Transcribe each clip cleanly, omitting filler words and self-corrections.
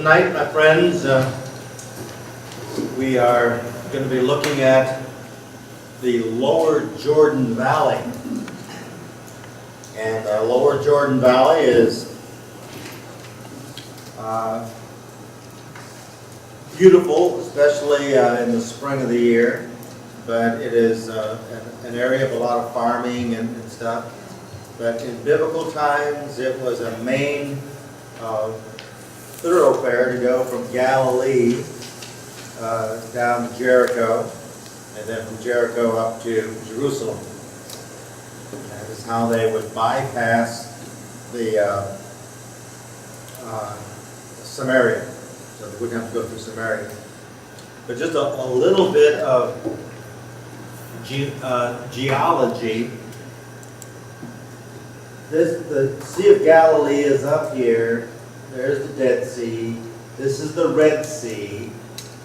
tonight, my friends, we are going to be looking at the Lower Jordan Valley. And the Lower Jordan Valley is beautiful, especially in the spring of the year. But it is an area of a lot of farming and stuff. But in biblical times, it was a main thoroughfare to go from Galilee down to Jericho, and then from Jericho up to Jerusalem. That is how they would bypass the Samaria, so they wouldn't have to go through Samaria. But just a little bit of geology. The Sea of Galilee is up here. There's the Dead Sea. This is the Red Sea.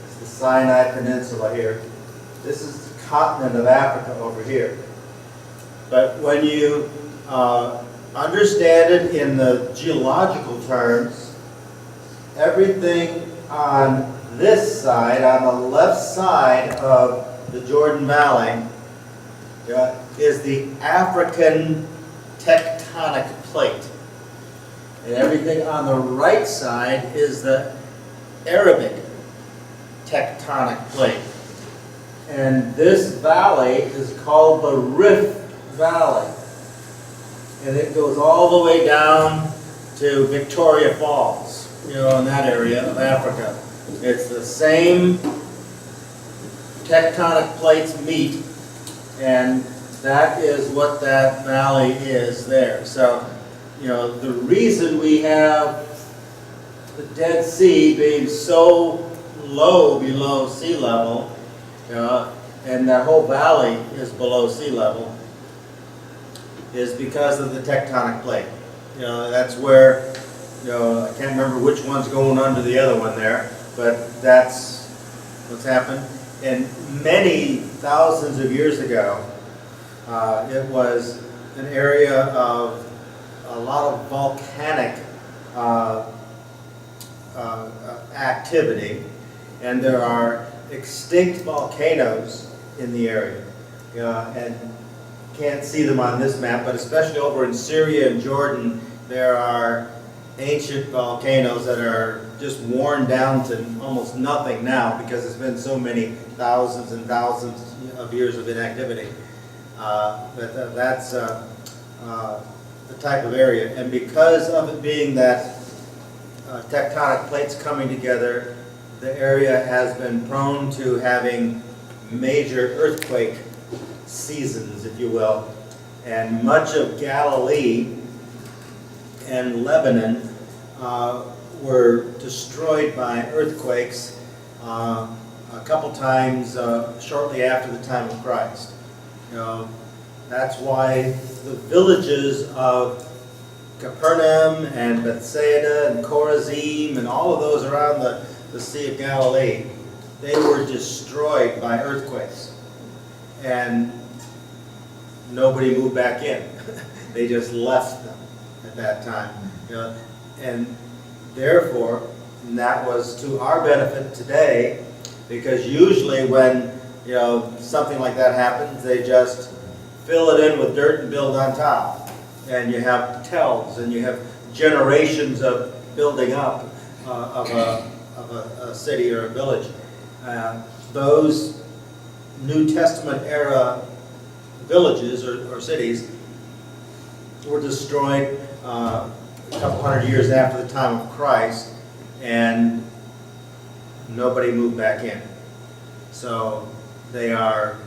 It's the Sinai Peninsula here. This is the continent of Africa over here. But when you understand it in the geological terms, everything on this side, on the left side of the Jordan Valley, is the African tectonic plate. And everything on the right side is the Arabic tectonic plate. And this valley is called the Rift Valley. And it goes all the way down to Victoria Falls, in that area of Africa. It's the same tectonic plates meet, and that is what that valley is there. So, the reason we have the Dead Sea being so low below sea level, and that whole valley is below sea level, is because of the tectonic plate. That's where, I can't remember which one's going under the other one there, but that's what's happened. And many thousands of years ago, it was an area of a lot of volcanic activity, and there are extinct volcanoes in the area. And can't see them on this map, but especially over in Syria and Jordan, there are ancient volcanoes that are just worn down to almost nothing now because it's been so many thousands and thousands of years of inactivity. That's the type of area. And because of it being that tectonic plates coming together, the area has been prone to having major earthquake seasons, if you will. And much of Galilee and Lebanon were destroyed by earthquakes a couple times shortly after the time of Christ. That's why the villages of Capernaum and Bethsaida and Chorazim and all of those around the Sea of Galilee, they were destroyed by earthquakes. And nobody moved back in. They just left them at that time. And therefore, that was to our benefit today, because usually when something like that happens, they just fill it in with dirt and build on top. And you have tells, and you have generations of building up of a city or a village. Those New Testament era villages or cities were destroyed a couple hundred years after the time of Christ, and nobody moved back in. So they are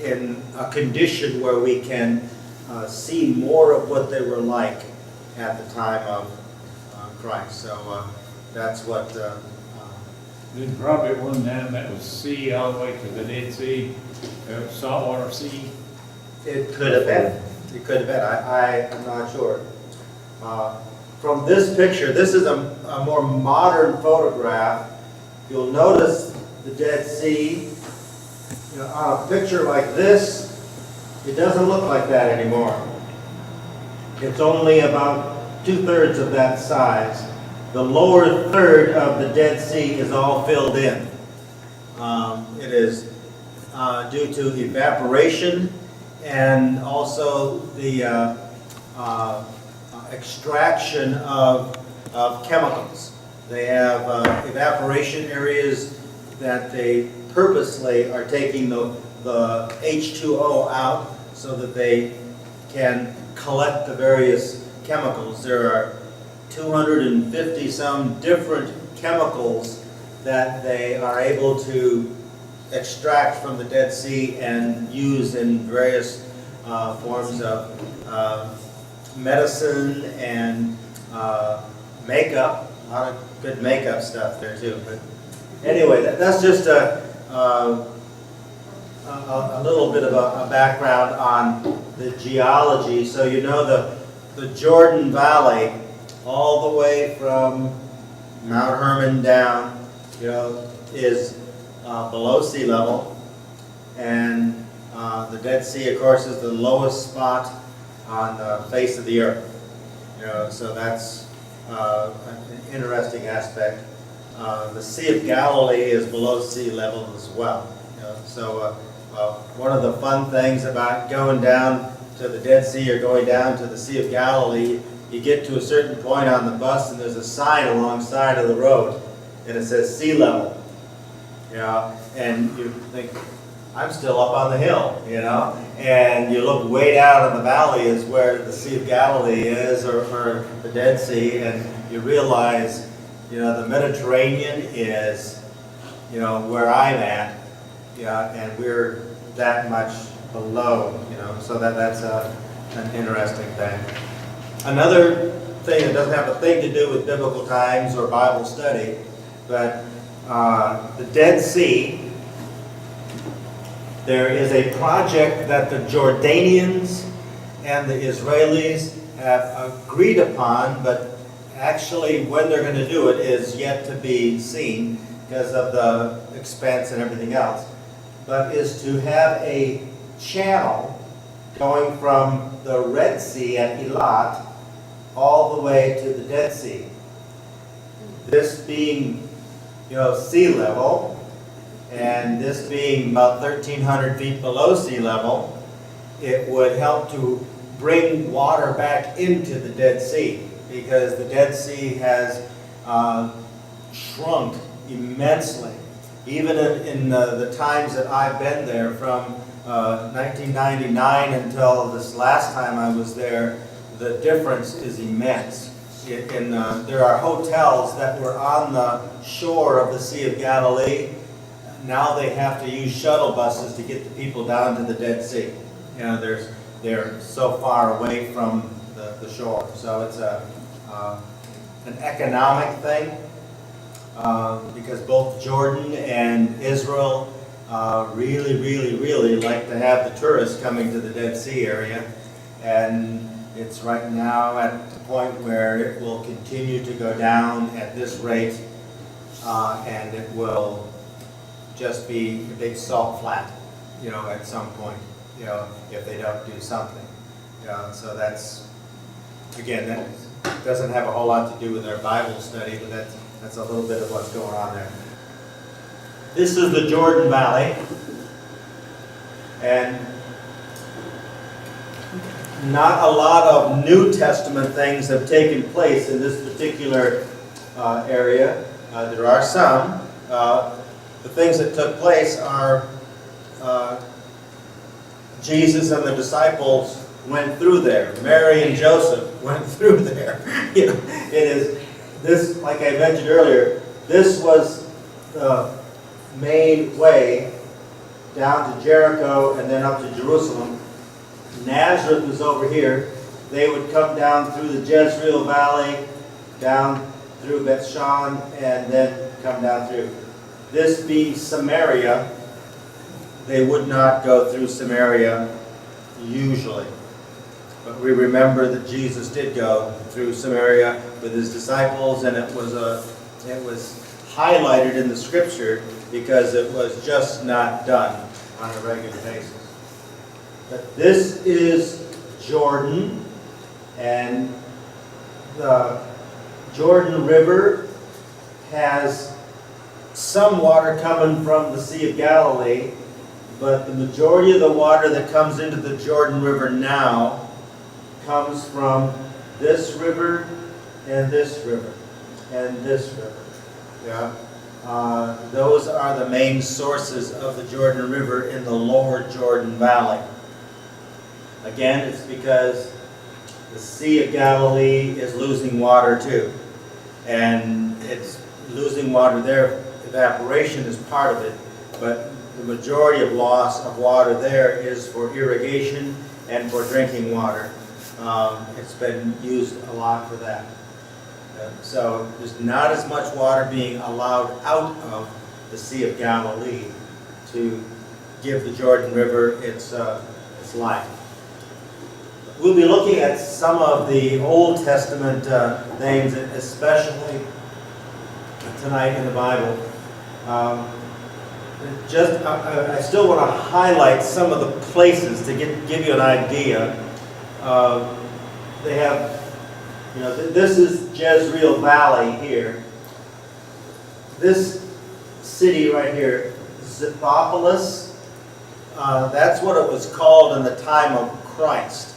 in a condition where we can see more of what they were like at the time of Christ. So that's what... Then probably one time that was sea all the way to the Dead Sea, saltwater sea. It could have been. It could have been. I'm not sure. From this picture, this is a more modern photograph. You'll notice the Dead Sea. On a picture like this, it doesn't look like that anymore. It's only about 2/3 of that size. the lower third of the Dead Sea is all filled in. It is due to evaporation and also the extraction of chemicals. They have evaporation areas that they purposely are taking the H2O out so that they can collect the various chemicals. There are 250 some different chemicals that they are able to extract from the Dead Sea and use in various forms of medicine and makeup. A lot of good makeup stuff there too. But anyway, that's just a little bit of a background on the geology. So you know the Jordan Valley, all the way from Mount Hermon down, is below sea level, and the Dead Sea, of course, is the lowest spot on the face of the earth. So that's an interesting aspect. The Sea of Galilee is below sea level as well. So one of the fun things about going down to the Dead Sea or going down to the Sea of Galilee, you get to a certain point on the bus and there's a sign alongside of the road and it says sea level. And you think, I'm still up on the hill, and you look way down in the valley is where the Sea of Galilee is, or the Dead Sea, and you realize, the Mediterranean is, where I'm at, and we're that much below, so that's an interesting thing. Another thing that doesn't have a thing to do with biblical times or Bible study, but the Dead Sea, there is a project that the Jordanians and the Israelis have agreed upon, but actually when they're going to do it is yet to be seen because of the expense and everything else, but is to have a channel going from the Red Sea at Eilat all the way to the Dead Sea. This being sea level, and this being about 1,300 feet below sea level, it would help to bring water back into the Dead Sea, because the Dead Sea has shrunk immensely. Even in the times that I've been there, from 1999 until this last time I was there, the difference is immense. There are hotels that were on the shore of the Sea of Galilee. Now they have to use shuttle buses to get the people down to the Dead Sea. They're so far away from the shore. So it's an economic thing, because both Jordan and Israel really, really, really like to have the tourists coming to the Dead Sea area. And it's right now at the point where it will continue to go down at this rate, and it will just be a big salt flat, at some point, if they don't do something. So that's, again, that doesn't have a whole lot to do with our Bible study, but that's a little bit of what's going on there. This is the Jordan Valley, and not a lot of New Testament things have taken place in this particular area. There are some. The things that took place are Jesus and the disciples went through there. Mary and Joseph went through there. It is this, like I mentioned earlier, this was the main way down to Jericho and then up to Jerusalem. Nazareth was over here. They would come down through the Jezreel Valley, down through Bethshan, and then come down through. This being Samaria, they would not go through Samaria usually. But we remember that Jesus did go through Samaria with his disciples, and it was highlighted in the scripture because it was just not done on a regular basis. But this is Jordan, and the Jordan River has some water coming from the Sea of Galilee, but the majority of the water that comes into the Jordan River now comes from this river and this river and this river. Yeah. Those are the main sources of the Jordan River in the lower Jordan Valley. Again, it's because the Sea of Galilee is losing water too. And it's losing water there. Evaporation is part of it, but the majority of loss of water there is for irrigation and for drinking water. It's been used a lot for that. So there's not as much water being allowed out of the Sea of Galilee to give the Jordan River its life. We'll be looking at some of the Old Testament names, especially tonight in the Bible. I still want to highlight some of the places to give you an idea. They have, this is Jezreel Valley here. This city right here, Ziphopolis, that's what it was called in the time of Christ.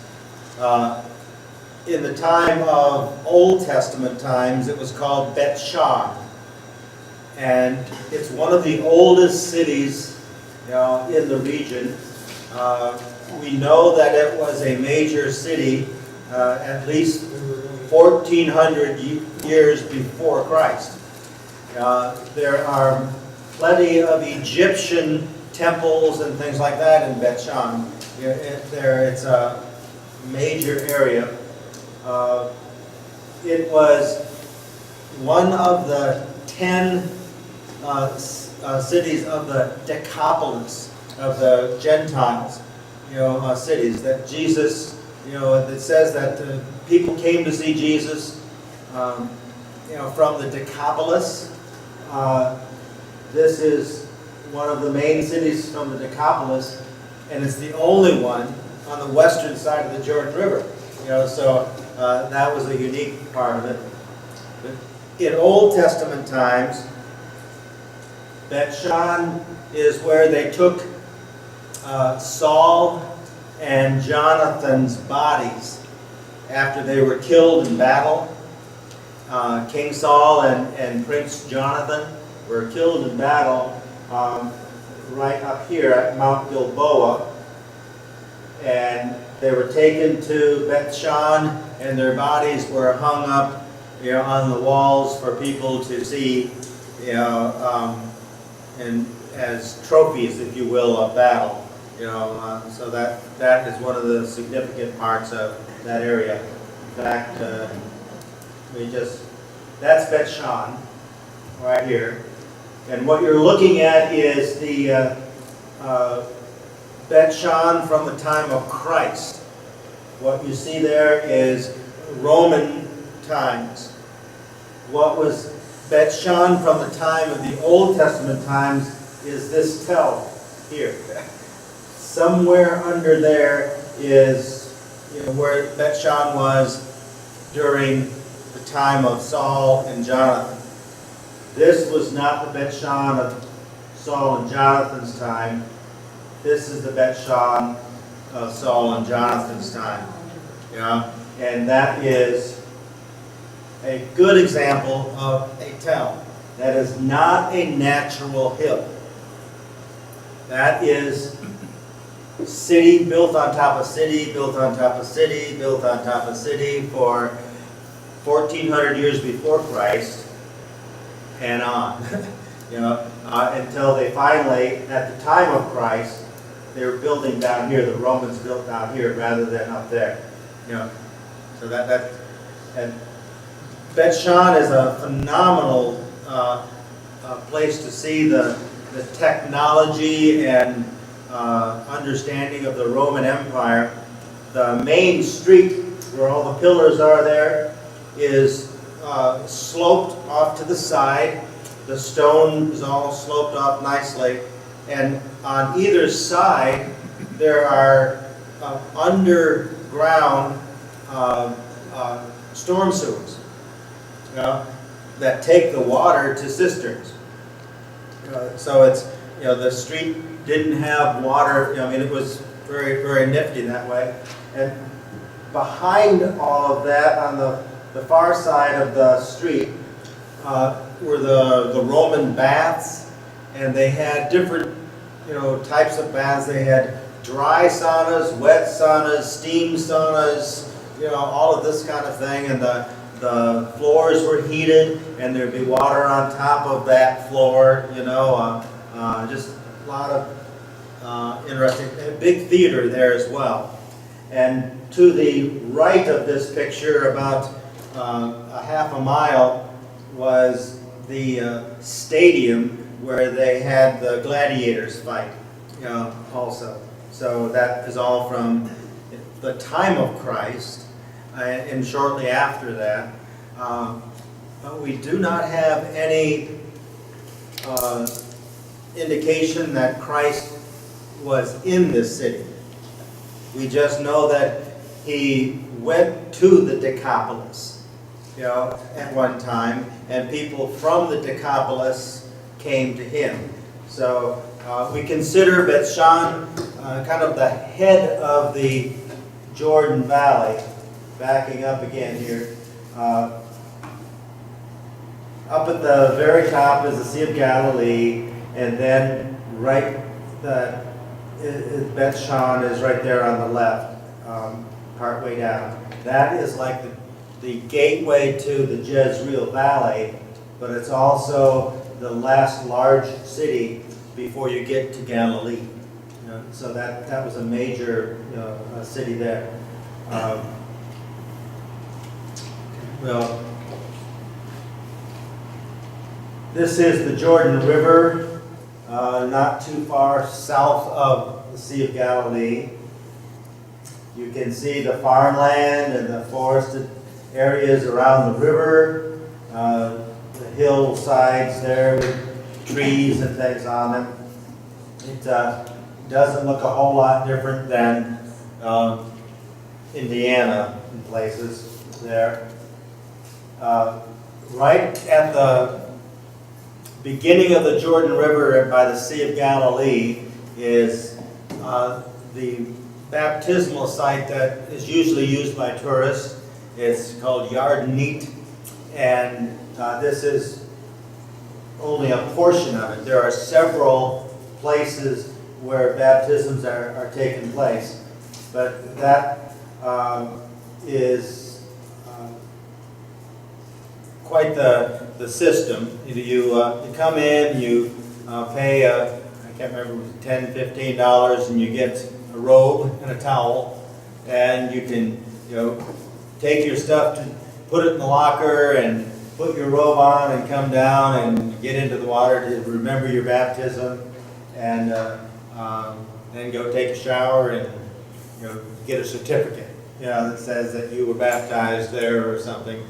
In the time of Old Testament times, it was called Bet-Shan. And it's one of the oldest cities in the region. We know that it was a major city at least 1,400 years before Christ. There are plenty of Egyptian temples and things like that in Bet-Shan. It's a major area. It was one of the 10 cities of the Decapolis, of the Gentiles, cities that Jesus, it says that people came to see Jesus, from the Decapolis. This is one of the main cities from the Decapolis, and it's the only one on the western side of the Jordan River. So that was a unique part of it. But in Old Testament times, Bet-Shan is where they took Saul and Jonathan's bodies after they were killed in battle. King Saul and Prince Jonathan were killed in battle right up here at Mount Gilboa. And they were taken to Bet-Shan, and their bodies were hung up on the walls for people to see, and as trophies, if you will, of battle. So that is one of the significant parts of that area. In fact, that's Bet-Shan right here. And what you're looking at is the Bet-Shan from the time of Christ. What you see there is Roman times. What was Bet-Shan from the time of the Old Testament times is this tell here. Somewhere under there is where Bet-Shan was during the time of Saul and Jonathan. This was not the Bet-Shan of Saul and Jonathan's time. This is the Bet-Shan of Saul and Jonathan's time. And that is a good example of a tell. That is not a natural hill. That is city built on top of city, built on top of city, built on top of city for 1,400 years before Christ and on. Until they finally, at the time of Christ, they were building down here. The Romans built down here rather than up there. So and Bet-Shan is a phenomenal place to see the technology and understanding of the Roman Empire. The main street where all the pillars are there is sloped off to the side. The stone is all sloped off nicely. And on either side, there are underground storm sewers. you know, that take the water to cisterns. So it's, the street didn't have water, I mean, it was very, very nifty that way. And behind all of that, on the far side of the street, were the Roman baths, and they had different, types of baths. They had dry saunas, wet saunas, steam saunas, all of this kind of thing, and the floors were heated, and there'd be water on top of that floor, just a lot of interesting, a big theater there as well. And to the right of this picture, about a half a mile, was the stadium where they had the gladiators fight, also. So that is all from the time of Christ and shortly after that. But we do not have any indication that Christ was in this city. We just know that he went to the Decapolis, at one time, and people from the Decapolis came to him. So we consider Beth-Shan kind of the head of the Jordan Valley. Backing up again here. Up at the very top is the Sea of Galilee, and then right Beth-Shan is right there on the left, part way down. That is like the gateway to the Jezreel Valley, but it's also the last large city before you get to Galilee. So that was a major city there. Well, this is the Jordan River, not too far south of the Sea of Galilee. You can see the farmland and the forested areas around the river, the hillsides there with trees and things on them. It doesn't look a whole lot different than Indiana in places there. Right at the beginning of the Jordan River by the Sea of Galilee is the baptismal site that is usually used by tourists. It's called Yardenit, and this is only a portion of it. There are several places where baptisms are taking place, but that is quite the system. You come in, you pay, I can't remember, $10, $15, and you get a robe and a towel, and you can, take your stuff to put it in the locker and put your robe on and come down and get into the water to remember your baptism, and then go take a shower and get a certificate, that says that you were baptized there or something.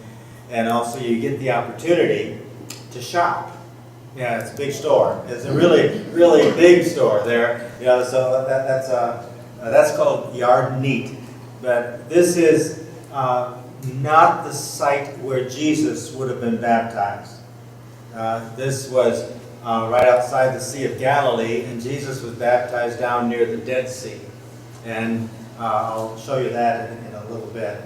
And also you get the opportunity to shop. Yeah, it's a big store. It's a really, really big store there. So that's called Yardenit. But this is not the site where Jesus would have been baptized. This was right outside the Sea of Galilee, and Jesus was baptized down near the Dead Sea. And I'll show you that in a little bit.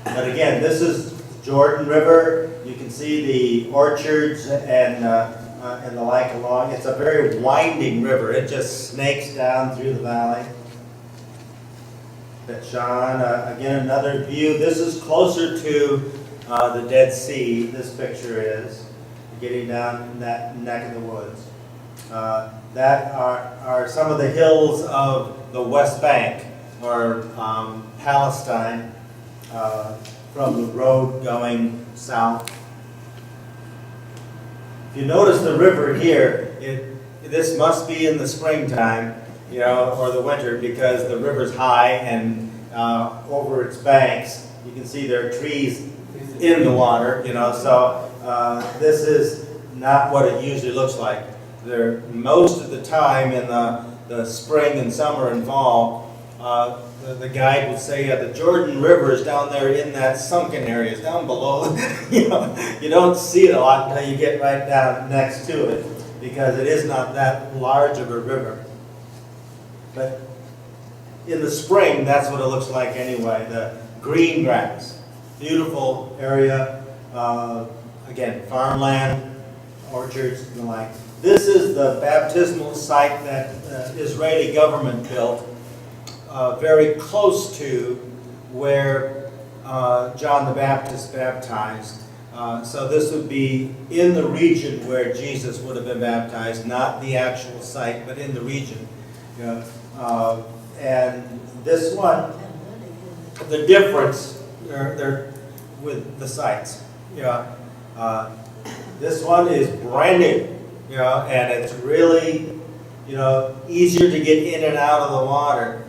But again, this is Jordan River. You can see the orchards and the like along. It's a very winding river. It just snakes down through the valley. Beth-Shan, again, another view. This is closer to the Dead Sea, this picture is, getting down in that neck of the woods. That are some of the hills of the West Bank, or Palestine, from the road going south. If you notice the river here, this must be in the springtime, or the winter, because the river's high, and over its banks you can see there are trees in the water, so this is not what it usually looks like. Most of the time in the spring and summer and fall, the guide would say, the Jordan River is down there in that sunken area, it's down below. You don't see it a lot until you get right down next to it, because it is not that large of a river. But in the spring, that's what it looks like anyway, the green grass. Beautiful area, again, farmland, orchards, and the like. This is the baptismal site that the Israeli government built very close to where John the Baptist baptized. So this would be in the region where Jesus would have been baptized, not the actual site, but in the region. And this one, the difference they're with the sites. This one is brand new, and it's really, easier to get in and out of the water.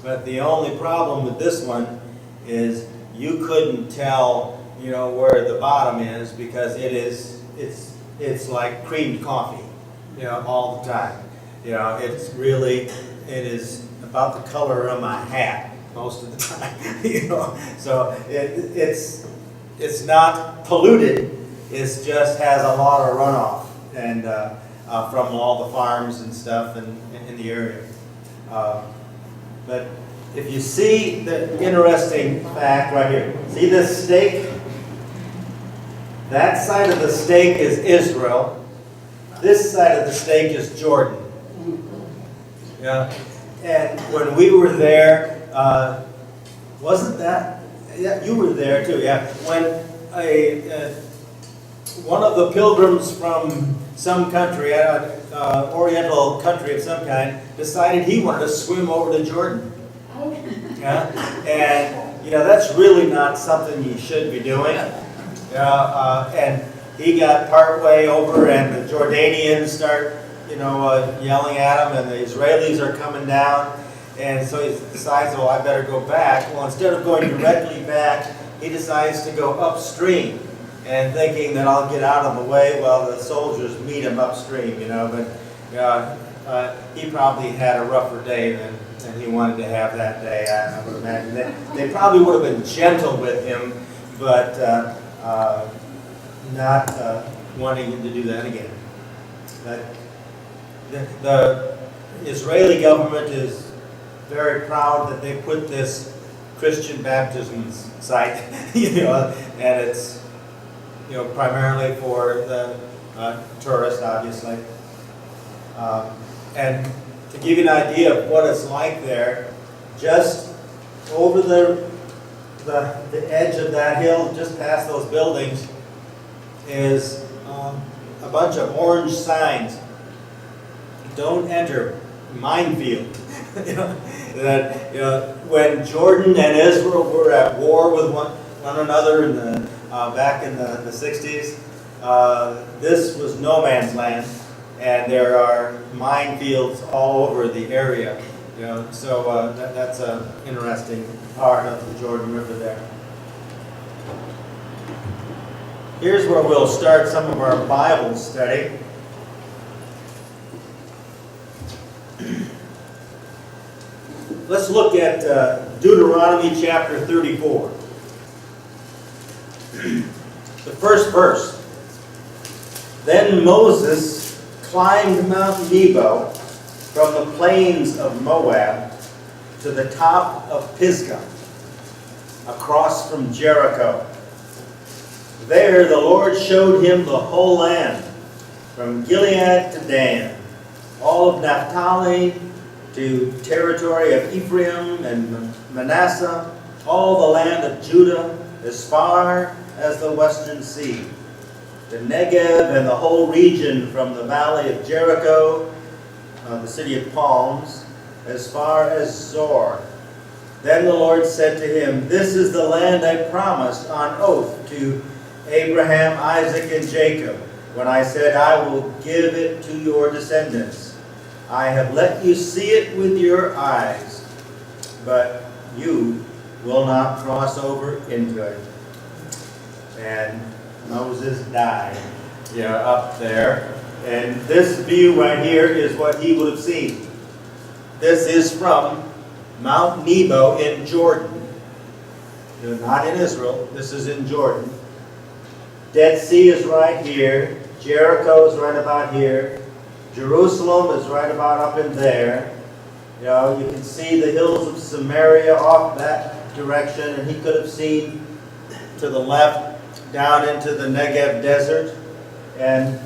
But the only problem with this one is you couldn't tell, where the bottom is, because it's like creamed coffee, all the time. It is about the color of my hat most of the time, So it's not polluted. It just has a lot of runoff and from all the farms and stuff in the area. But if you see the interesting fact right here, see this stake? That side of the stake is Israel. This side of the stake is Jordan. And when we were there, wasn't that? Yeah, you were there too. Yeah, when one of the pilgrims from some country, Oriental country of some kind, decided he wanted to swim over to Jordan. And that's really not something you should be doing. And he got part way over, and the Jordanians start, yelling at him, and the Israelis are coming down. And so he decides, well, I better go back. Well, instead of going directly back, he decides to go upstream, and thinking that I'll get out of the way while the soldiers meet him upstream, But he probably had a rougher day than he wanted to have that day. I would imagine they probably would have been gentle with him, but not wanting him to do that again. But the Israeli government is very proud that they put this Christian baptism site, and it's primarily for the tourists, obviously. And to give you an idea of what it's like there, just over the edge of that hill, just past those buildings, is a bunch of orange signs. Don't enter, minefield. When Jordan and Israel were at war with one another in back in the 60s, this was no man's land, and there are minefields all over the area. So that's an interesting part of the Jordan River there. Here's where we'll start some of our Bible study. Let's look at Deuteronomy chapter 34. The first verse. Then Moses climbed Mount Nebo from the plains of Moab to the top of Pisgah, across from Jericho. There the Lord showed him the whole land, from Gilead to Dan, all of Naphtali to territory of Ephraim and Manasseh, all the land of Judah, as far as the western sea, the Negev and the whole region from the valley of Jericho, the city of palms, as far as Zor. Then the Lord said to him, "This is the land I promised on oath to Abraham, Isaac, and Jacob, when I said, I will give it to your descendants. I have let you see it with your eyes, but you will not cross over into it." And Moses died, up there. And this view right here is what he would have seen. This is from Mount Nebo in Jordan. Not in Israel, this is in Jordan. Dead Sea is right here. Jericho is right about here. Jerusalem is right about up in there. You can see the hills of Samaria off that direction, and he could have seen to the left down into the Negev desert. And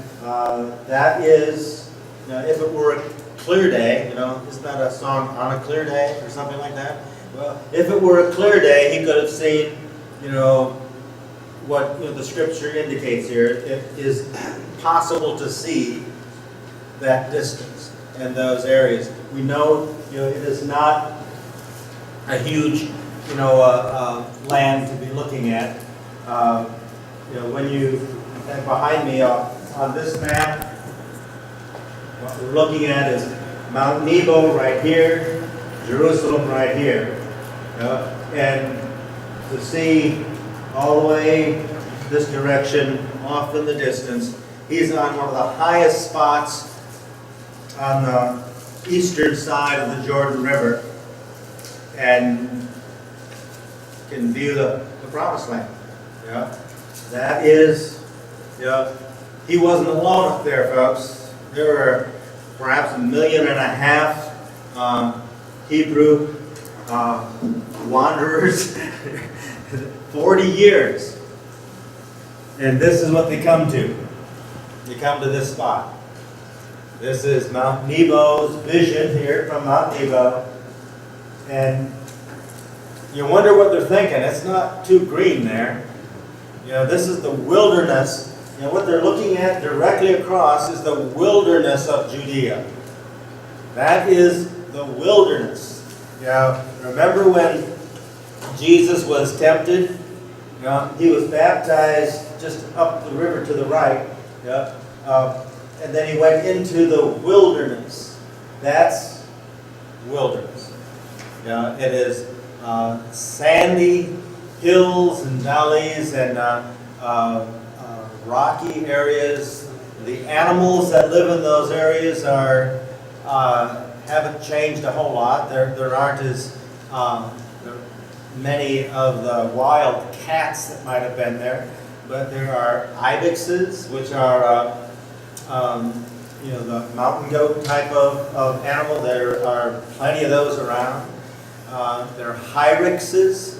that is, if it were a clear day, isn't that a song, On a Clear Day, or something like that? Well, if it were a clear day, he could have seen, what the scripture indicates here. It is possible to see that distance and those areas. We know, it is not a huge, land to be looking at. When you, and behind me on this map, what we're looking at is Mount Nebo right here, Jerusalem right here. And to see all the way this direction off in the distance, he's on one of the highest spots on the eastern side of the Jordan River and can view the promised land. That is, he wasn't alone up there, folks. There were perhaps 1.5 million Hebrew wanderers, 40 years. And this is what they come to. They come to this spot. This is Mount Nebo's vision here from Mount Nebo. And you wonder what they're thinking. It's not too green there. This is the wilderness. What they're looking at directly across is the wilderness of Judea. That is the wilderness. Remember when Jesus was tempted? He was baptized just up the river to the right. And then he went into the wilderness. That's wilderness. It is sandy hills and valleys and rocky areas. The animals that live in those areas haven't changed a whole lot. There aren't as many of the wild cats that might have been there, but there are ibexes, which are the mountain goat type of animal. There are plenty of those around. There are hyraxes.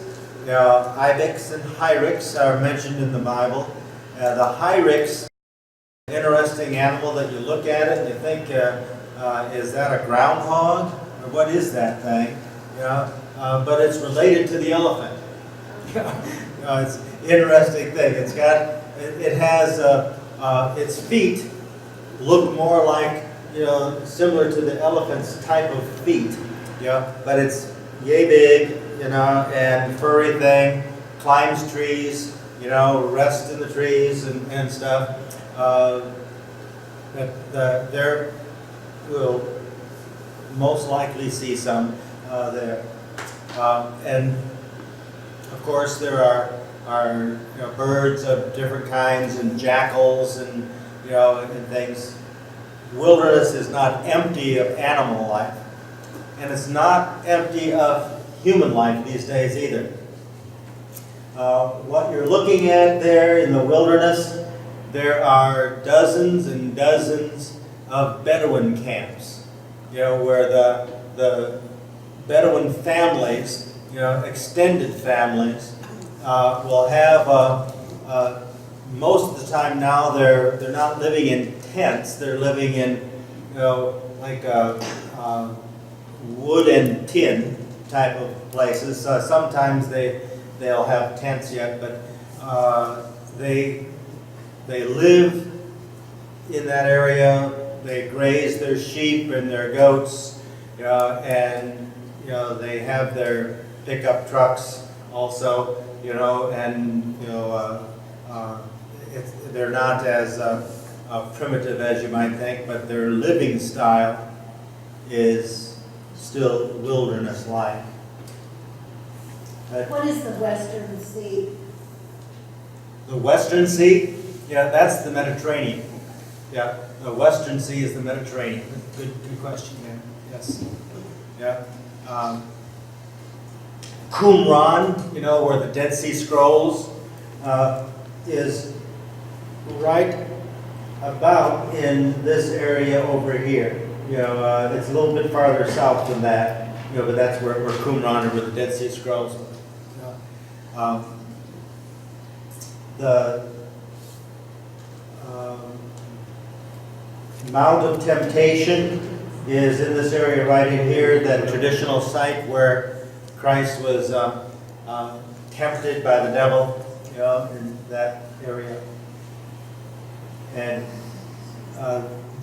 Ibex and hyrax are mentioned in the Bible. The hyrax, an interesting animal that you look at it and you think, is that a groundhog? Or what is that thing? But it's related to the elephant. It's an interesting thing. It has its feet look more like, similar to the elephant's type of feet. But it's yay big, and furry thing, climbs trees, rests in the trees and stuff. There will most likely see some there. And of course there are birds of different kinds and jackals and and things. Wilderness is not empty of animal life, and it's not empty of human life these days either. What you're looking at there in the wilderness, there are dozens and dozens of Bedouin camps, where the Bedouin families, extended families, will have, most of the time now they're not living in tents, they're living in, like wood and tin type of places. Sometimes they'll have tents yet, but they live in that area. They graze their sheep and their goats, and they have their pickup trucks also, and they're not as primitive as you might think, but their living style is still wilderness-like. What is the Western Sea? The Western Sea? That's the Mediterranean. The Western Sea is the Mediterranean. Good question, yeah. Yes. Qumran, where the Dead Sea Scrolls is right about in this area over here. It's a little bit farther south than that, but that's where Qumran, or where the Dead Sea Scrolls are. The Mount of Temptation is in this area right in here, that traditional site where Christ was tempted by the devil, in that area. And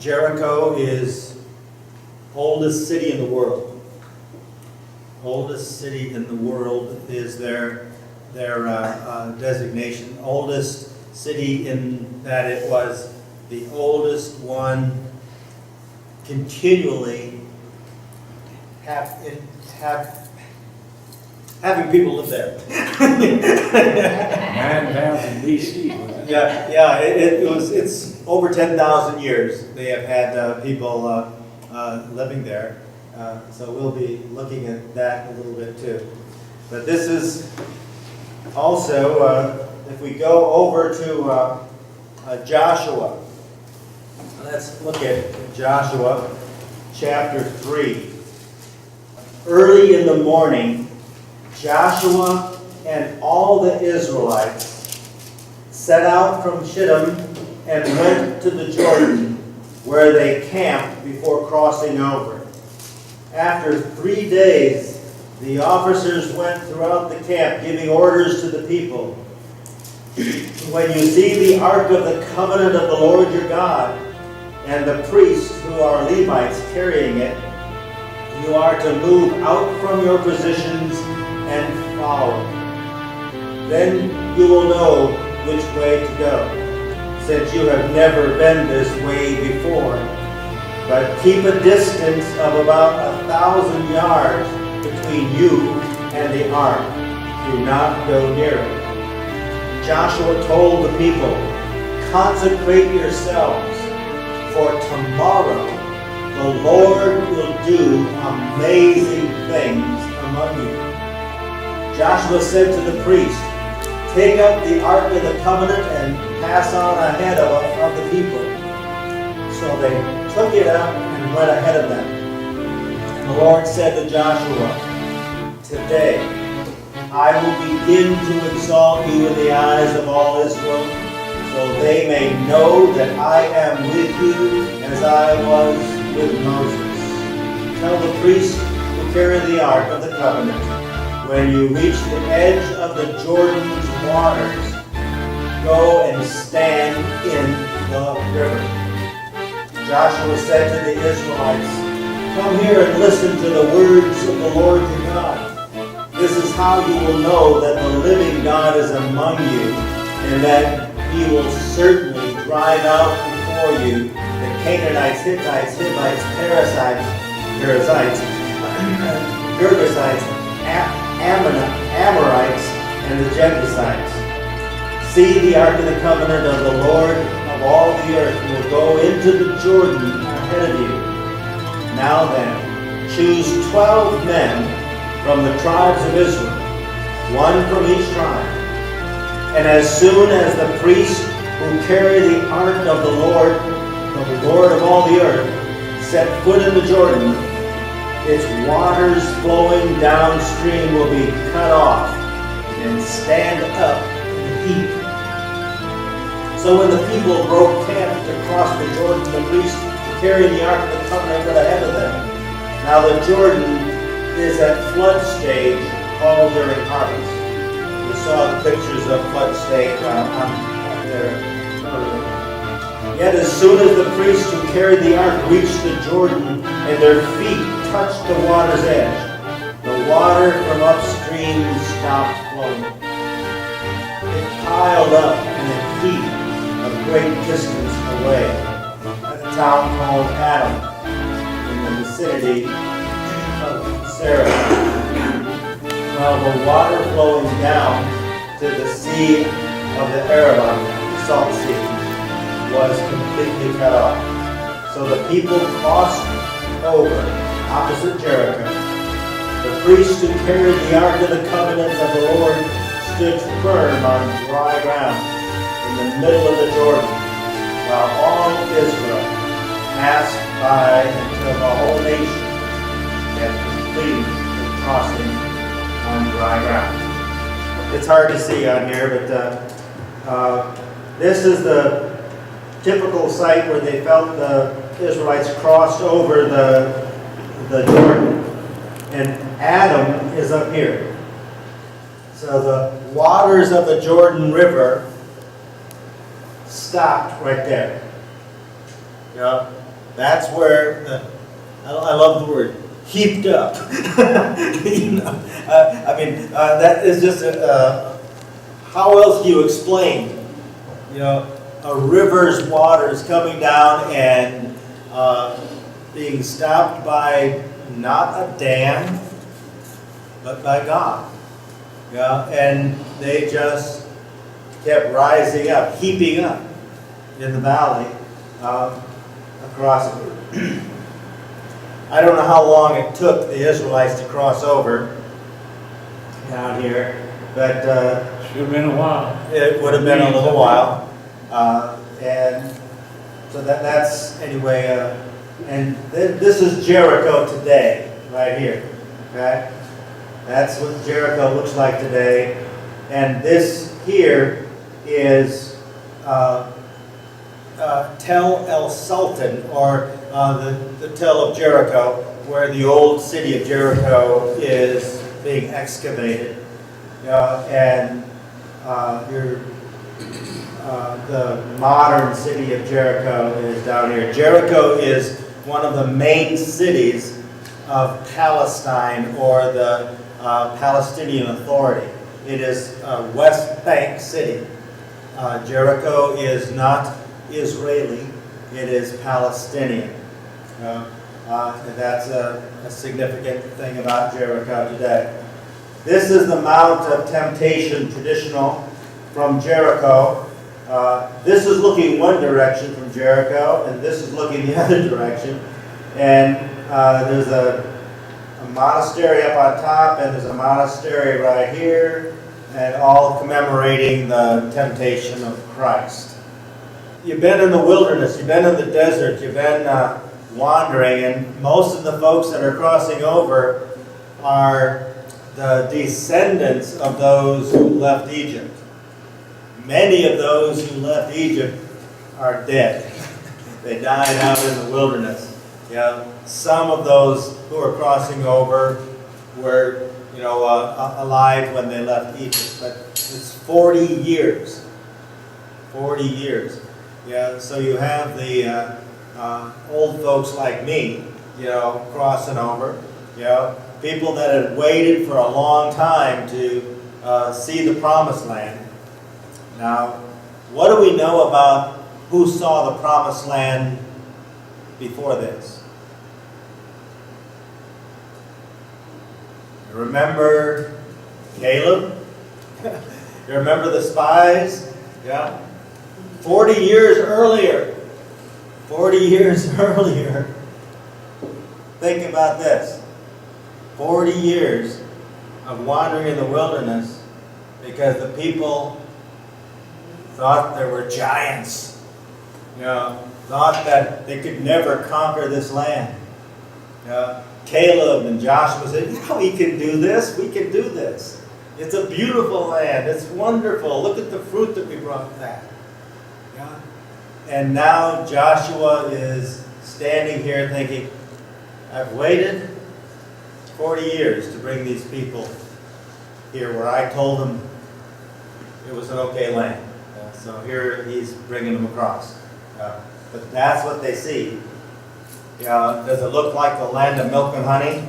Jericho is oldest city in the world. Oldest city in the world is their designation. Oldest city in that it was the oldest one continually having people live there. 9,000 BC, wasn't it? Yeah, it's over 10,000 years they have had people living there. So we'll be looking at that a little bit too. But this is also, if we go over to Joshua, let's look at Joshua chapter 3. Early in the morning, Joshua and all the Israelites set out from Shittim and went to the Jordan, where they camped before crossing over. After 3 days, the officers went throughout the camp, giving orders to the people. When you see the ark of the covenant of the Lord your God, and the priests who are Levites carrying it, you are to move out from your positions and follow. Then you will know which way to go, since you have never been this way before. But keep a distance of about 1,000 yards between you and the ark. Do not go near it. Joshua told the people, consecrate yourselves, for tomorrow the Lord will do amazing things among you. Joshua said to the priest, take up the ark of the covenant and pass on ahead of the people. So they took it up and went ahead of them. And the Lord said to Joshua, today I will begin to exalt you in the eyes of all Israel, so they may know that I am with you as I was with Moses. Tell the priests who carry the ark of the covenant, when you reach the edge of the Jordan's waters, go and stand in the river. Joshua said to the Israelites, come here and listen to the words of the Lord your God. This is how you will know that the living God is among you, and that he will certainly drive out before you the Canaanites, Hittites, Hivites, Perizzites, Girgasites, Amorites, and the Jebusites. See, the ark of the covenant of the Lord of all the earth will go into the Jordan ahead of you. Now then, choose 12 men from the tribes of Israel, one from each tribe. And as soon as the priests who carry the ark of the Lord of all the earth, set foot in the Jordan, its waters flowing downstream will be cut off and stand up in a heap. So when the people broke camp to cross the Jordan, the priests carrying the ark of the covenant went ahead of them. Now the Jordan is at flood stage all during harvest. We saw the pictures of flood stage on there earlier. Yet as soon as the priests who carried the ark reached the Jordan and their feet touched the water's edge, the water from upstream stopped flowing. It piled up in a heap a great distance away at a town called Adam in the vicinity of Sarah. While the water flowing down to the sea of the Arabah, the Salt Sea, was completely cut off. So the people crossed over opposite Jericho. The The priests who carried the Ark of the Covenant of the Lord stood firm on dry ground in the middle of the Jordan, while all Israel passed by until the whole nation had completed the crossing on dry ground. It's hard to see on here, but this is the typical site where they felt the Israelites crossed over the Jordan. And Adam is up here. So the waters of the Jordan River stopped right there. Yeah, that's where I love the word heaped up. You know, that is just how else do you explain? You know, a river's waters coming down and being stopped by not a dam, but by God. Yeah, and they just kept rising up, heaping up in the valley across it. I don't know how long it took the Israelites to cross over down here, but Should have been a while. it would have been a little while. And so that's anyway, and this is Jericho today, right here, okay? That's what Jericho looks like today. And this here is Tel El Sultan, or the Tel of Jericho, where the old city of Jericho is being excavated. And the modern city of Jericho is down here. Jericho is one of the main cities of Palestine, or the Palestinian Authority. It is a West Bank city. Jericho is not Israeli, it is Palestinian. That's a significant thing about Jericho today. This is the Mount of Temptation traditional from Jericho. This is looking one direction from Jericho, and this is looking the other direction. And there's a monastery up on top, and there's a monastery right here, and all commemorating the temptation of Christ. You've been in the wilderness, you've been in the desert, you've been wandering, and most of the folks that are crossing over are the descendants of those who left Egypt. Many of those who left Egypt are dead. They died out in the wilderness. Some of those who are crossing over were, alive when they left Egypt. But it's 40 years. 40 years. So you have the old folks like me, crossing over. People that had waited for a long time to see the Promised Land. Now, what do we know about who saw the Promised Land before this? You remember Caleb? You remember the spies? 40 years earlier. 40 years earlier. Think about this. 40 years of wandering in the wilderness because the people thought there were giants. Thought that they could never conquer this land. Caleb and Joshua said, we can do this, we can do this. It's a beautiful land, it's wonderful. Look at the fruit that we brought back. And now Joshua is standing here thinking, I've waited 40 years to bring these people here where I told them it was an okay land. So here he's bringing them across. But that's what they see. Does it look like the land of milk and honey?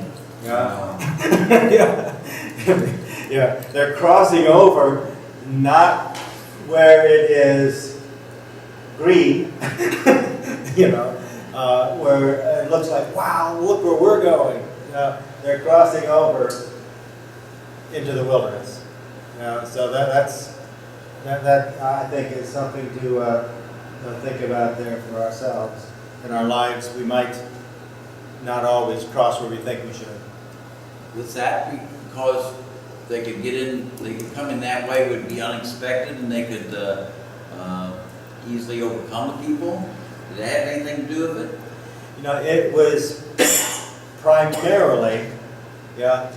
They're crossing over, not where it is green, where it looks like, wow, look where we're going. They're crossing over into the wilderness. So that I think is something to think about there for ourselves. In our lives, we might not always cross where we think we should. Was that because they could get in, they could come in that way, would be unexpected, and they could easily overcome the people? Did it have anything to do with it? You know, it was primarily, yeah,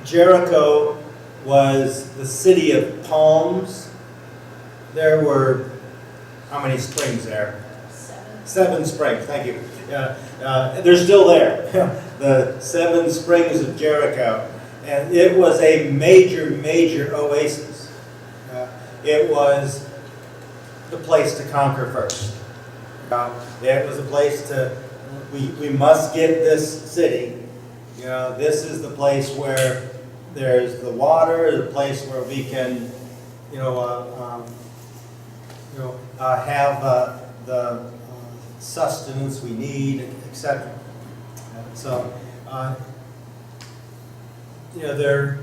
Jericho was the city of palms. There were, how many springs there? 7 springs, thank you. They're still there. The 7 springs of Jericho. And it was a major, major oasis. It was the place to conquer first. It was a place to, we must get this city. You know, this is the place where there's the water, the place where we can, have the sustenance we need, etc. So, there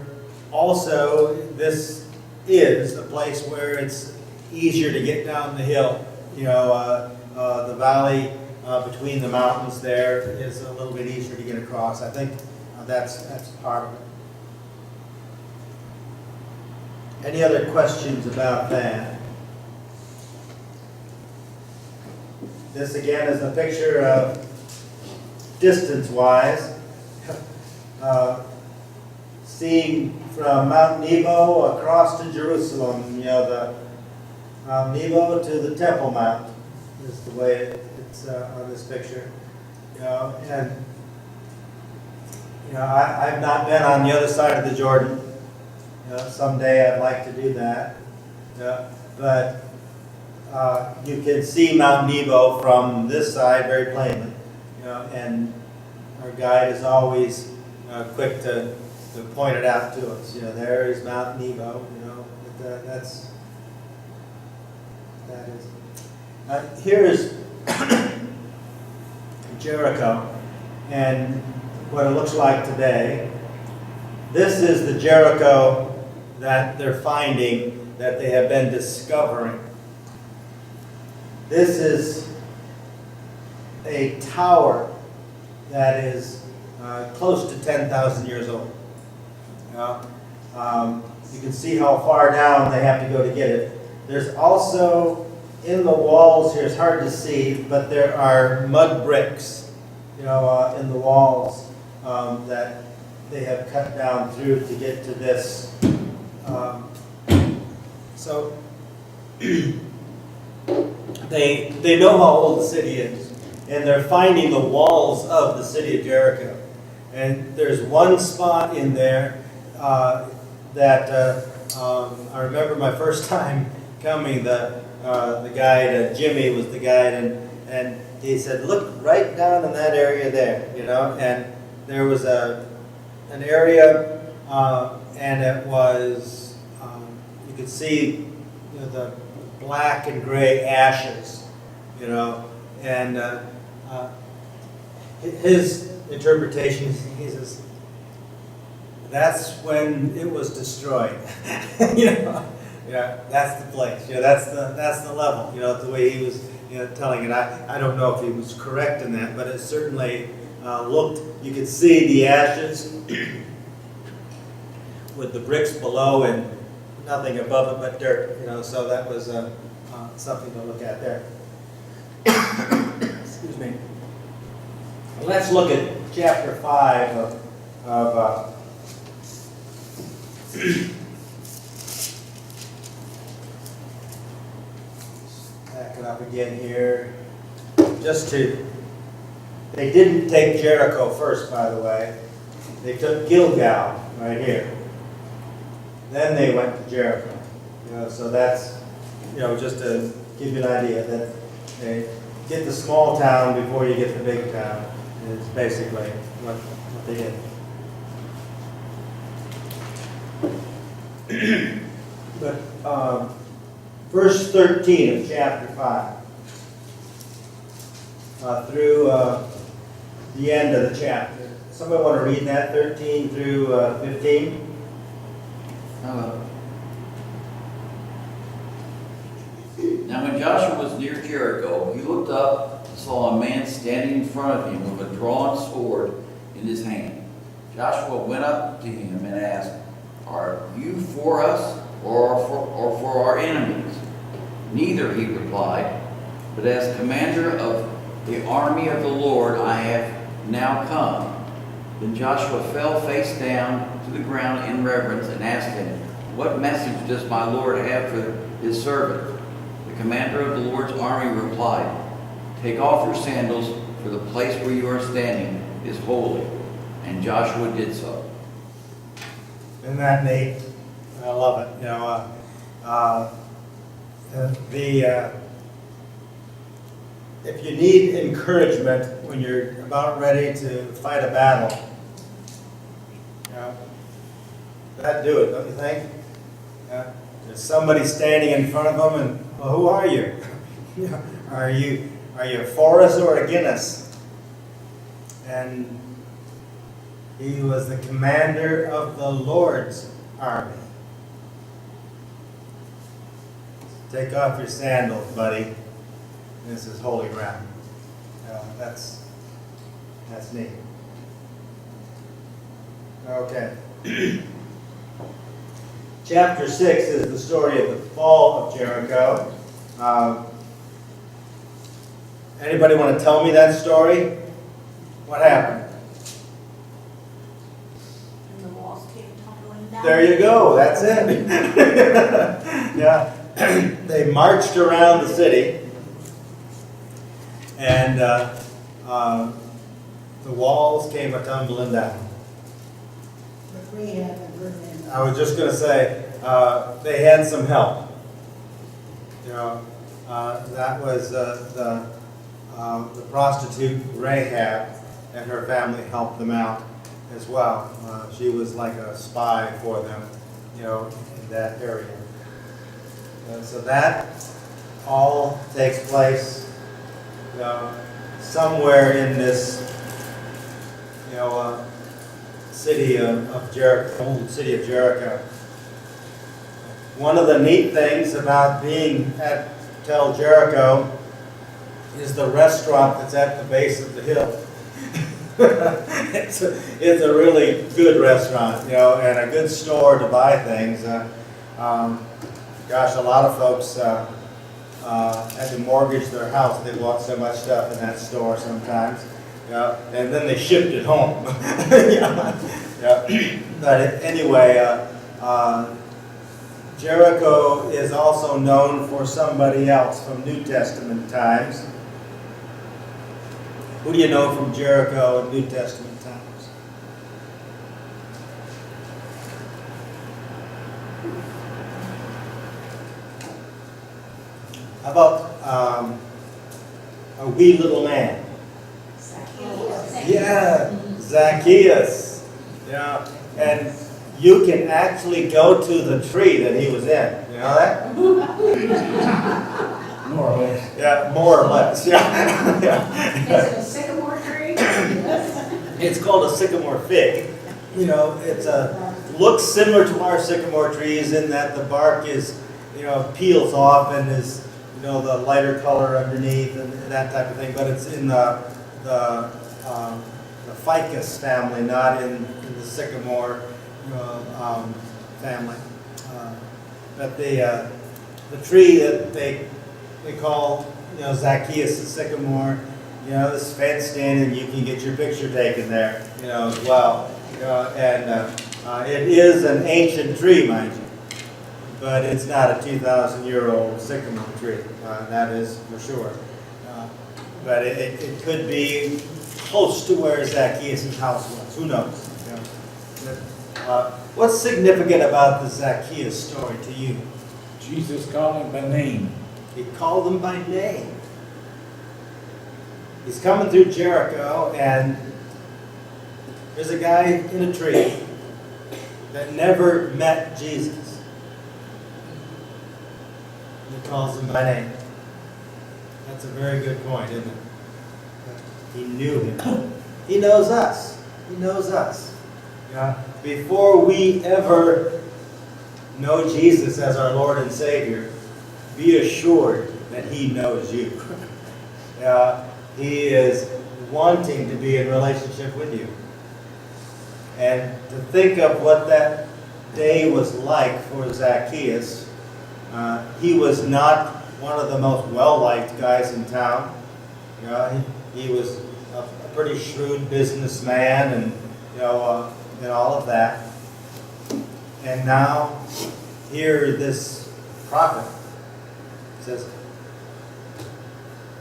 also, this is a place where it's easier to get down the hill. The valley between the mountains there is a little bit easier to get across. I think that's part of it. Any other questions about that? This again is a picture of distance-wise. Seeing from Mount Nebo across to Jerusalem, the Mount Nebo to the Temple Mount is the way it's on this picture. I've not been on the other side of the Jordan. Someday I'd like to do that. But you can see Mount Nebo from this side very plainly. And our guide is always quick to point it out to us. There is Mount Nebo. That is. Here is Jericho, and what it looks like today. This is the Jericho that they're finding, that they have been discovering. This is a tower that is close to 10,000 years old. You can see how far down they have to go to get it. There's also, in the walls here, it's hard to see, but there are mud bricks, in the walls that they have cut down through to get to this. So they know how old the city is, and they're finding the walls of the city of Jericho. And there's one spot in there that I remember my first time coming. The guide, Jimmy was the guide, and he said, "Look right down in that area there," and there was an area, and it was, you could see, the black and gray ashes, and his interpretation, he says, that's when it was destroyed. Yeah, that's the place. That's the level. The way he was, telling it. I don't know if he was correct in that, but it certainly looked. You could see the ashes with the bricks below and nothing above it but dirt. So that was something to look at there. Excuse me. Let's look at chapter 5 of back it up again here. They didn't take Jericho first, by the way. They took Gilgal right here. Then they went to Jericho. So that's, just to give you an idea that they get the small town before you get the big town. It's basically what they did. But verse 13 of chapter 5 through the end of the chapter. Somebody want to read that, 13 through 15? Now when Joshua was near Jericho, he looked up and saw a man standing in front of him with a drawn sword in his hand. Joshua went up to him and asked, "Are you for us or for our enemies?" "Neither," he replied, "but as commander of the army of the Lord I have now come." Then Joshua fell face down to the ground in reverence and asked him, "What message does my Lord have for his servant?" The commander of the Lord's army replied, "Take off your sandals, for the place where you are standing is holy." And Joshua did so. Isn't that neat? I love it. You know, if you need encouragement when you're about ready to fight a battle, you know, that'd do it, don't you think? Yeah. There's somebody standing in front of them, and well, who are you? Are you for us or against us? And he was the commander of the Lord's army. Take off your sandals, buddy. This is holy ground. That's neat. Okay. Chapter 6 is the story of the fall of Jericho. Anybody want to tell me that story? What happened? And the walls came tumbling down. There you go. That's it. Yeah. They marched around the city, and the walls came a-tumbling down. But we haven't heard them. I was just going to say, they had some help. You know, that was the prostitute Rahab, and her family helped them out as well. She was like a spy for them, you know, in that area. So that all takes place, somewhere in this, city of Jericho, old city of Jericho. One of the neat things about being at Tel Jericho is the restaurant that's at the base of the hill. It's a really good restaurant, and a good store to buy things. Gosh, a lot of folks had to mortgage their house. They bought so much stuff in that store sometimes. And then they shipped it home. But anyway, Jericho is also known for somebody else from New Testament times. Who do you know from Jericho in New Testament times? How about a wee little man? Yeah, Zacchaeus. Yeah, and you can actually go to the tree that he was in. You know that? More or less. Yeah, more or less. Yeah. Is it a sycamore tree? It's called a sycamore fig. It's looks similar to our sycamore trees in that the bark is, peels off and is, the lighter color underneath and that type of thing. But it's in the ficus family, not in the sycamore family. But the tree that they call Zacchaeus the sycamore, is fenced in, and you can get your picture taken there, as well. It is an ancient tree, mind you, but it's not a 2,000-year-old sycamore tree. That is for sure. But it could be close to where Zacchaeus' house was. Who knows? What's significant about the Zacchaeus story to you? Jesus called him by name. He called them by name. He's coming through Jericho, and there's a guy in a tree that never met Jesus. He calls him by name. That's a very good point, isn't it? He knew him. He knows us. He knows us. Before we ever know Jesus as our Lord and Savior, be assured that He knows you. He is wanting to be in relationship with you. And to think of what that day was like for Zacchaeus, he was not one of the most well-liked guys in town. You know, he was a pretty shrewd businessman, and and all of that. And now, here this prophet says,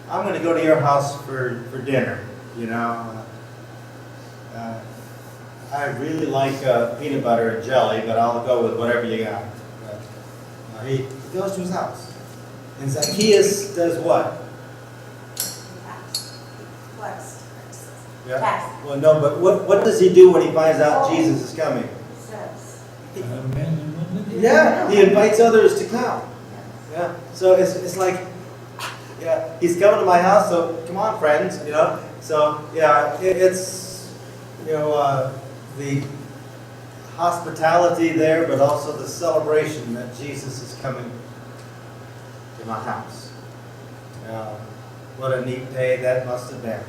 "I'm going to go to your house for dinner. I really like peanut butter and jelly, but I'll go with whatever you got." He goes to his house, and Zacchaeus does what? Blessed. Yeah. Well, no, but what does he do when he finds out Jesus is coming? Says. Yeah, he invites others to come. Yeah. So it's like, yeah, he's coming to my house, so come on, friends, So yeah, it's the hospitality there, but also the celebration that Jesus is coming to my house. What a neat day that must have been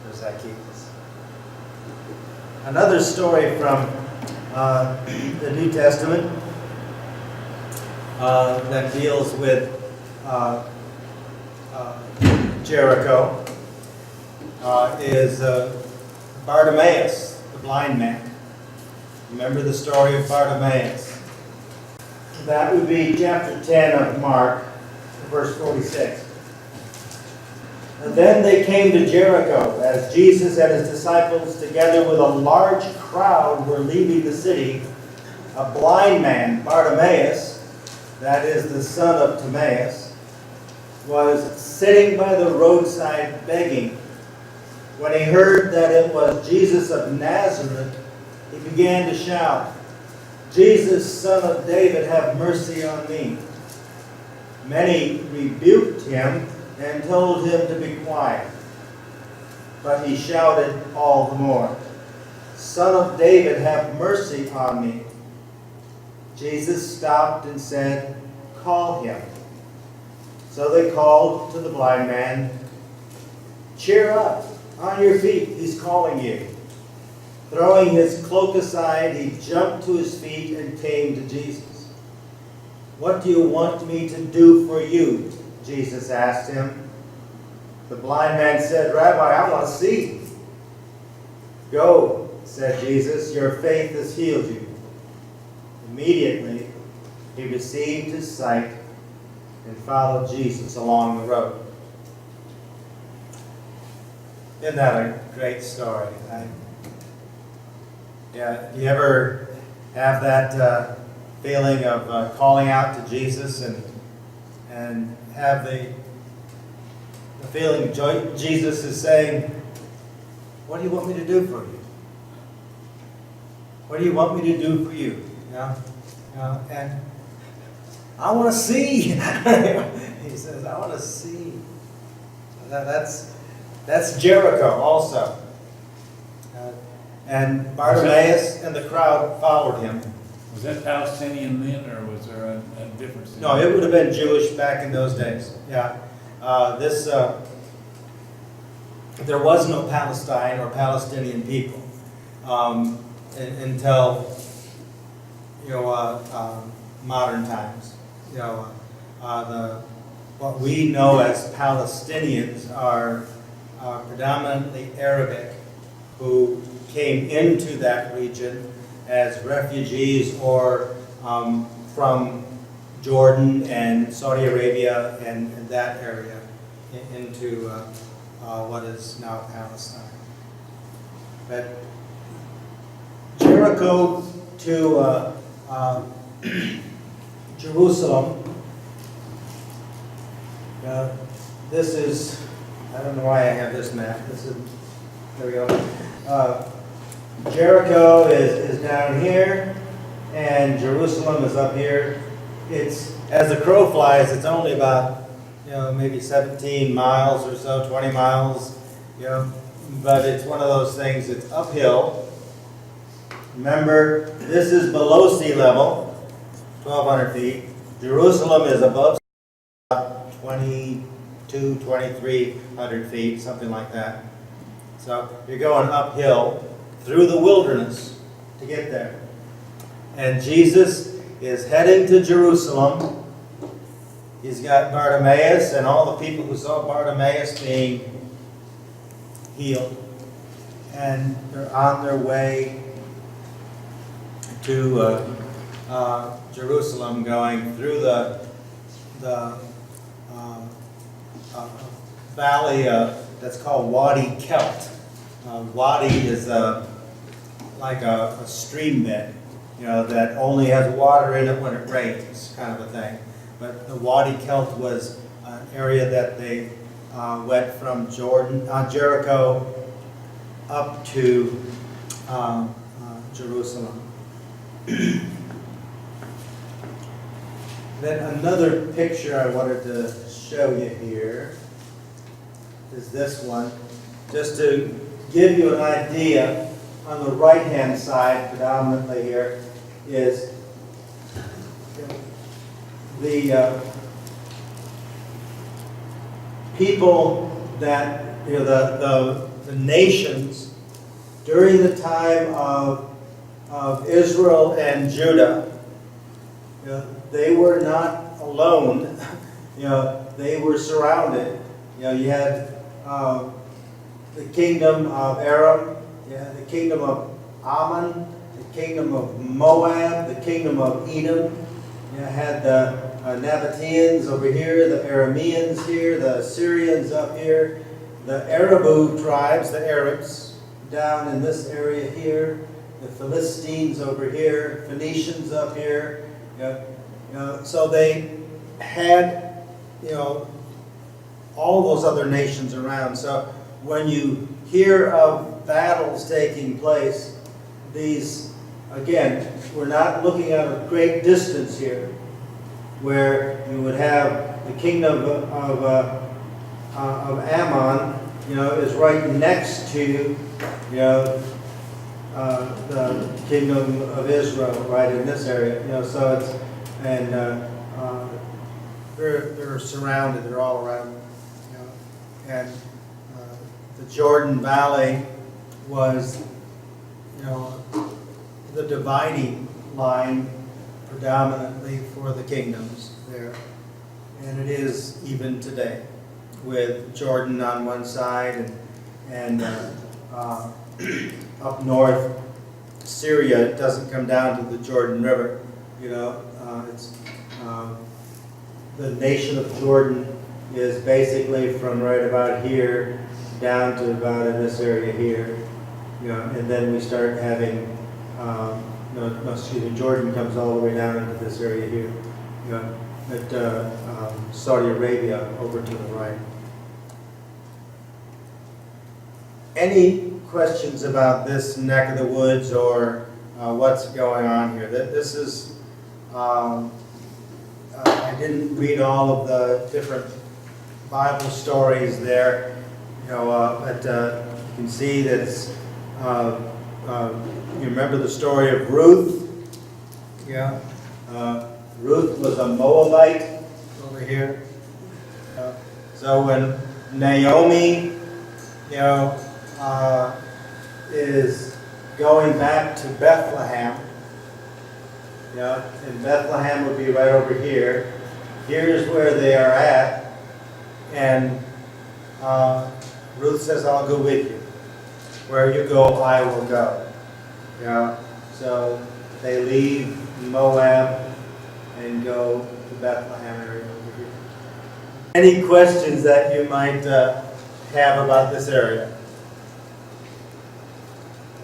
for Zacchaeus. Another story from the New Testament that deals with Jericho is Bartimaeus, the blind man. Remember the story of Bartimaeus? That would be chapter 10 of Mark, verse 46. And then they came to Jericho, as Jesus and his disciples, together with a large crowd, were leaving the city. A blind man, Bartimaeus, that is the son of Timaeus, was sitting by the roadside begging. When he heard that it was Jesus of Nazareth, he began to shout, "Jesus, son of David, have mercy on me." Many rebuked him and told him to be quiet. But he shouted all the more, "Son of David, have mercy on me." Jesus stopped and said, "Call him." So they called to the blind man, "Cheer up, on your feet, he's calling you." Throwing his cloak aside, he jumped to his feet and came to Jesus. "What do you want me to do for you?" Jesus asked him. The blind man said, "Rabbi, I want to see." "Go," said Jesus, "your faith has healed you." Immediately, he received his sight and followed Jesus along the road. Isn't that a great story? Do you ever have that feeling of calling out to Jesus and have the feeling Jesus is saying, "What do you want me to do for you? What do you want me to do for you?" And I want to see. He says, "I want to see." That's Jericho also. And Bartimaeus and the crowd followed him. Was that Palestinian then, or was there a difference? No, it would have been Jewish back in those days. Yeah. There was no Palestine or Palestinian people until modern times. What we know as Palestinians are predominantly Arabic, who came into that region as refugees or from Jordan and Saudi Arabia and that area into what is now Palestine. But Jericho to Jerusalem, this is, I don't know why I have this map. There we go. Jericho is down here, and Jerusalem is up here. It's, as the crow flies, it's only about, maybe 17 miles or so, 20 miles, but it's one of those things, it's uphill. Remember, this is below sea level, 1,200 feet. Jerusalem is above 2,300 feet, something like that. So you're going uphill through the wilderness to get there. And Jesus is heading to Jerusalem. He's got Bartimaeus and all the people who saw Bartimaeus being healed. And they're on their way to Jerusalem, going through the valley that's called Wadi Kelt. Wadi is like a stream bed, that only has water in it when it rains, kind of a thing. But the Wadi Kelt was an area that they went from Jericho up to Jerusalem. Then another picture I wanted to show you here is this one, just to give you an idea. On the right-hand side, predominantly here, is the people that, the nations during the time of Israel and Judah. They were not alone. They were surrounded. You had the kingdom of Aram, you had the kingdom of Ammon, the kingdom of Moab, the kingdom of Edom. You had the Nabateans over here, the Arameans here, the Syrians up here, the Arabu tribes, the Arabs, down in this area here, the Philistines over here, Phoenicians up here. So they had, all those other nations around. So when you hear of battles taking place, these, again, we're not looking at a great distance here, where you would have the kingdom of Ammon, is right next to, the kingdom of Israel, right in this area. So it's, and they're surrounded. They're all around. And the Jordan Valley was, the dividing line predominantly for the kingdoms there. And it is even today, with Jordan on one side and up north, Syria doesn't come down to the Jordan River. It's the nation of Jordan is basically from right about here down to about in this area here. And then we start having, Jordan comes all the way down into this area here. Saudi Arabia over to the right. Any questions about this neck of the woods or what's going on here? This is, I didn't read all of the different Bible stories there, but you can see that it's, you remember the story of Ruth? Yeah. Ruth was a Moabite over here. So when Naomi, is going back to Bethlehem, and Bethlehem would be right over here. Here's where they are at. And Ruth says, I'll go with you. Where you go, I will go. So they leave Moab and go to Bethlehem area over here. Any questions that you might have about this area?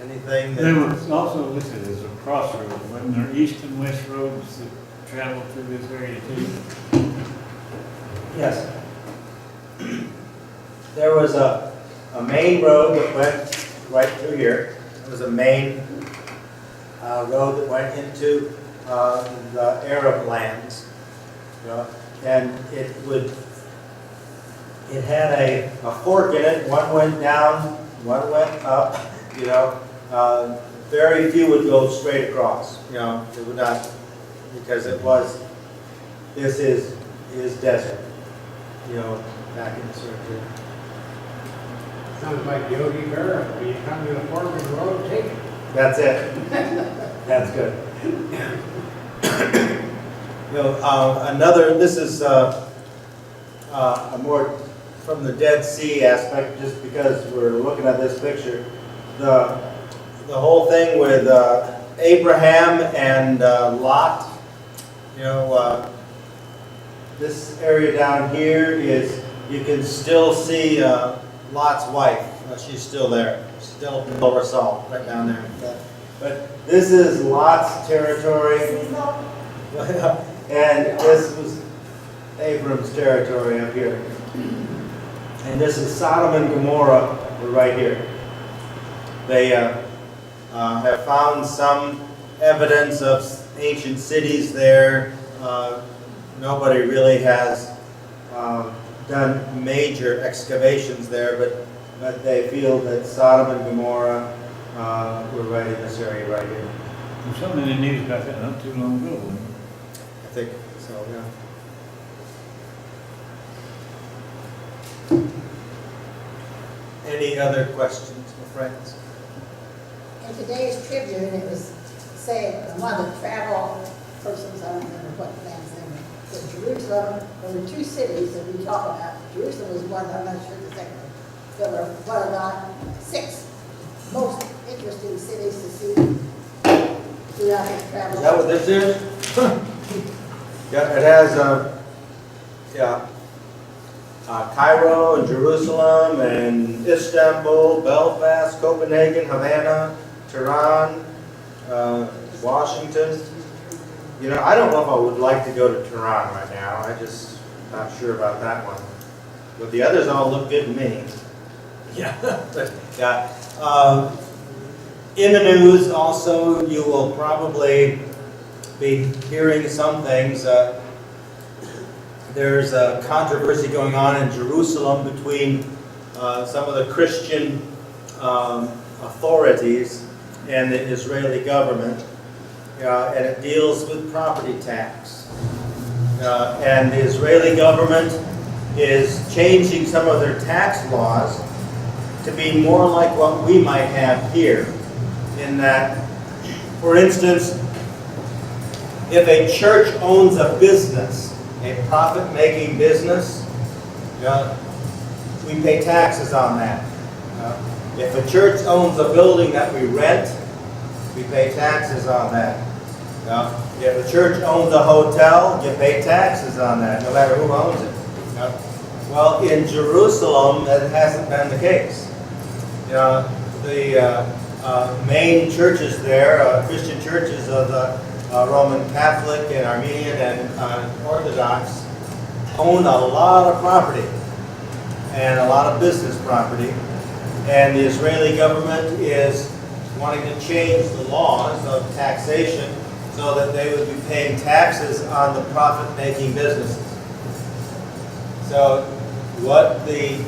Anything They that... were also listed as a crossroads, wasn't there east and west roads that traveled through this area too? Yes. There was a main road that went right through here. There was a main road that went into the Arab lands. And it had a fork in it. One went down, one went up, very few would go straight across, it would not, because this is desert, back in this area. Sounds like Yogi Berra, when you come to the fork in the road, take it. That's it. That's good. This is a more from the Dead Sea aspect, just because we're looking at this picture. The whole thing with Abraham and Lot, this area down here is, you can still see Lot's wife. She's still there, still lower salt, right down there. But this is Lot's territory, and this was Abram's territory up here. And this is Sodom and Gomorrah, we're right here. They have found some evidence of ancient cities there. Nobody really has done major excavations there, but they feel that Sodom and Gomorrah were right in this area right here. There's something in the news about that not too long ago. wasn't I think so, yeah. Any other questions, my friends? In today's Tribune, it was said, one of the travel persons, I don't remember what the man's name was, that Jerusalem, there were two cities that we talk about. Jerusalem was one, I'm not sure the second one. There were one of the 6 most interesting cities to see throughout his travel. Is that what this is? Yeah, it has, Cairo and Jerusalem and Istanbul, Belfast, Copenhagen, Havana, Tehran, Washington. I don't know if I would like to go to Tehran right now. I just not sure about that one. But the others all look good to me. Yeah, yeah. In the news also, you will probably be hearing some things. There's a controversy going on in Jerusalem between some of the Christian authorities and the Israeli government, and it deals with property tax. And the Israeli government is changing some of their tax laws to be more like what we might have here, in that, for instance, if a church owns a business, a profit-making business, we pay taxes on that. If a church owns a building that we rent, we pay taxes on that. If a church owns a hotel, you pay taxes on that, no matter who owns it. Well, in Jerusalem, that hasn't been the case. The main churches there, Christian churches of the Roman Catholic and Armenian and Orthodox, own a lot of property and a lot of business property. And the Israeli government is wanting to change the laws of taxation so that they would be paying taxes on the profit-making businesses. So what the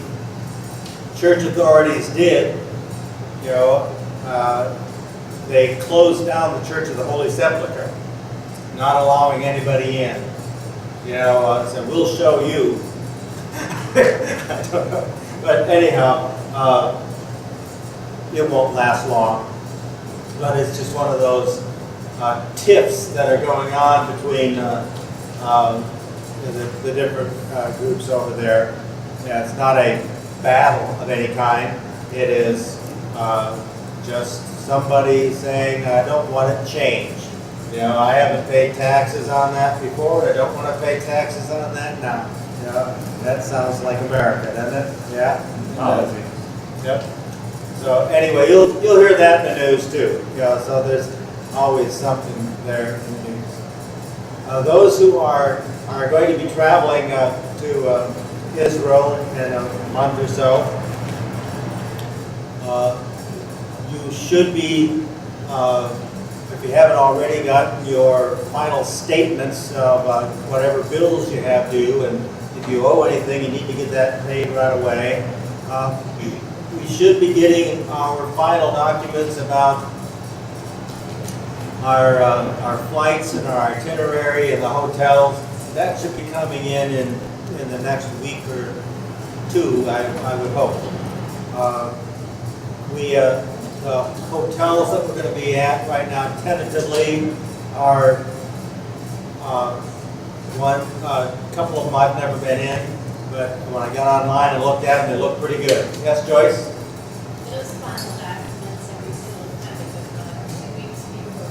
church authorities did, they closed down the Church of the Holy Sepulchre, not allowing anybody in. So we'll show you. I don't know. But anyhow, it won't last long. But it's just one of those tiffs that are going on between the different groups over there. Yeah, it's not a battle of any kind. It is just somebody saying, I don't want it changed. I haven't paid taxes on that before. I don't want to pay taxes on that now. That sounds like America, doesn't it? Yeah? Politics. Yep. So anyway, you'll hear that in the news too. So there's always something there in the news. Those who are going to be traveling to Israel in a month or so, you should be, if you haven't already, got your final statements of whatever bills you have due, and if you owe anything, you need to get that paid right away. We should be getting our final documents about our flights and our itinerary and the hotels. That should be coming in the next week or two, I would hope. The hotels that we're going to be at right now tentatively are, couple of them I've never been in, but when I got online and looked at them, they look pretty good. Yes, Joyce? Those final documents every single time it took another 2 weeks before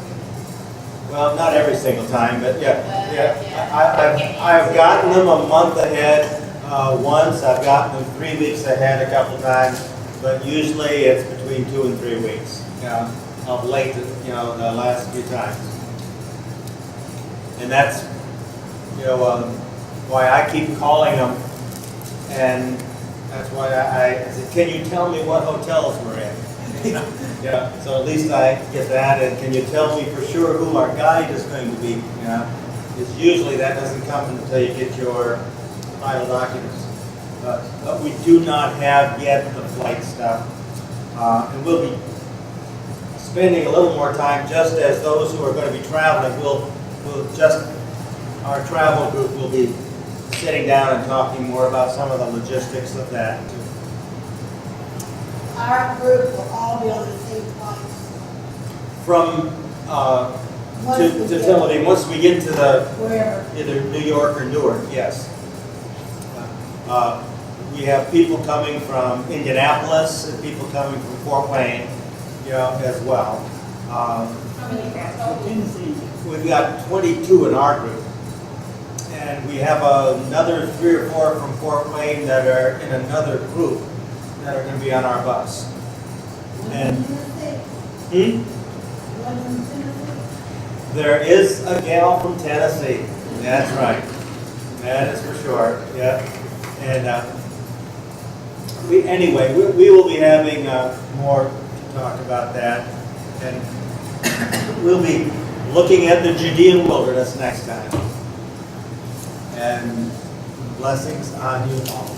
we. Well, not every single time, but yeah. Yeah. I've gotten them a month ahead once. I've gotten them 3 weeks ahead a couple times, but usually it's between 2 and 3 weeks. Of late, the last few times. And that's, why I keep calling them, and that's why I said, can you tell me what hotels we're in? Yeah, so at least I get that, and can you tell me for sure who our guide is going to be? Because usually that doesn't come until you get your final documents. But we do not have yet the flight stuff, and we'll be spending a little more time, just as those who are going to be traveling our travel group will be sitting down and talking more about some of the logistics of that too. Our group will all be on the same flight. From Once to we get- Tel Aviv, once we get to the Wherever. either New York or Newark, yes. We have people coming from Indianapolis and people coming from Fort Wayne, as well. How many total? We've got 22 in our group. And we have another 3 or 4 from Fort Wayne that are in another group that are going to be on our bus. And there is a gal from Tennessee. That's right. That is for sure. Yeah. And we will be having more to talk about that. And we'll be looking at the Judean wilderness next time. And blessings on you all.